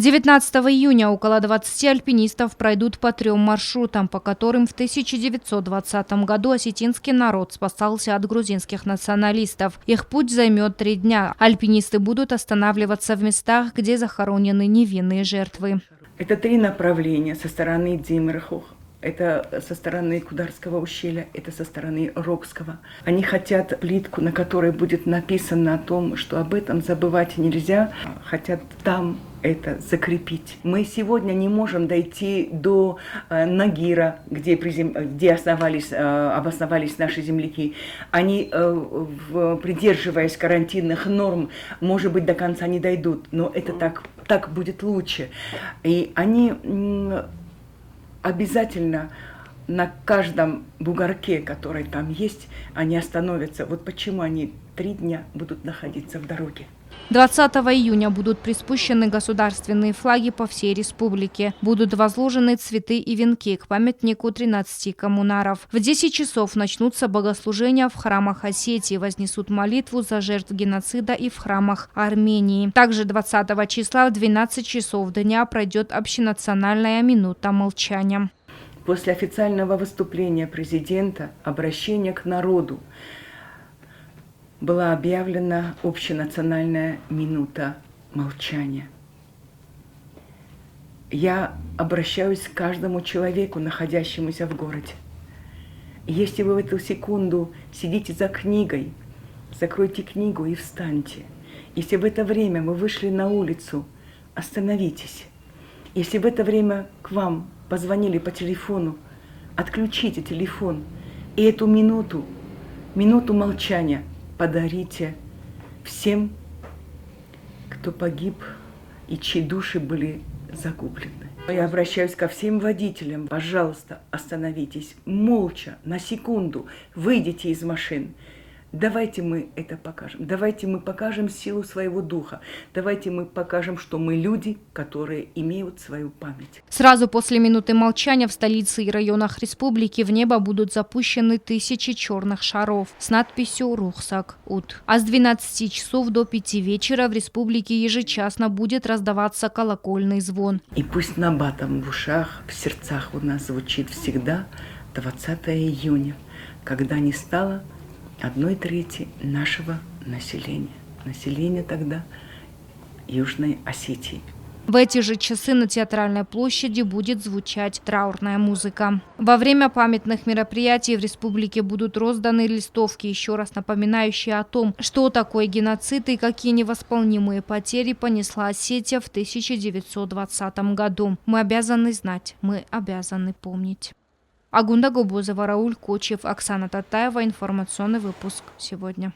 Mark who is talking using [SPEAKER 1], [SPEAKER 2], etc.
[SPEAKER 1] 19 июня около 20 альпинистов пройдут по 3 маршрутам, по которым в 1920 году осетинский народ спасался от грузинских националистов. Их путь займет 3 дня. Альпинисты будут останавливаться в местах, где захоронены невинные жертвы.
[SPEAKER 2] Это 3 направления со стороны Димрахух. Это со стороны Кударского ущелья, это со стороны Рокского. Они хотят плитку, на которой будет написано о том, что об этом забывать нельзя, хотят там это закрепить. Мы сегодня не можем дойти до Нагира, где обосновались наши земляки. Они, придерживаясь карантинных норм, может быть, до конца не дойдут, но это так будет лучше. И они обязательно на каждом бугорке, который там есть, они остановятся. Вот почему они 3 дня будут находиться в дороге.
[SPEAKER 1] 20 июня будут приспущены государственные флаги по всей республике. Будут возложены цветы и венки к памятнику 13 коммунаров. В 10 часов начнутся богослужения в храмах Осетии, вознесут молитву за жертв геноцида и в храмах Армении. Также 20 числа в 12 часов дня пройдет общенациональная минута молчания.
[SPEAKER 2] После официального выступления президента, обращения к народу, была объявлена общенациональная минута молчания. Я обращаюсь к каждому человеку, находящемуся в городе. Если вы в эту секунду сидите за книгой, закройте книгу и встаньте. Если в это время вы вышли на улицу, остановитесь. Если в это время к вам позвонили по телефону, отключите телефон. И эту минуту молчания подарите всем, кто погиб и чьи души были загублены. Я обращаюсь ко всем водителям. Пожалуйста, остановитесь молча, на секунду, выйдите из машин. Давайте мы это покажем. Давайте мы покажем силу своего духа. Давайте мы покажем, что мы люди, которые имеют свою память.
[SPEAKER 1] Сразу после минуты молчания в столице и районах республики в небо будут запущены 1000 черных шаров с надписью «Рухсак Ут». А с 12 часов до 5 вечера в республике ежечасно будет раздаваться колокольный звон.
[SPEAKER 2] И пусть набатом в ушах, в сердцах у нас звучит всегда 20 июня, когда не стало 1/3 нашего населения тогда Южной Осетии.
[SPEAKER 1] В эти же часы на Театральной площади будет звучать траурная музыка. Во время памятных мероприятий в республике будут розданы листовки, еще раз напоминающие о том, что такое геноцид и какие невосполнимые потери понесла Осетия в 1920 году. Мы обязаны знать, мы обязаны помнить. Агунда Губозова, Рауль Кочев, Оксана Татаева. Информационный выпуск сегодня.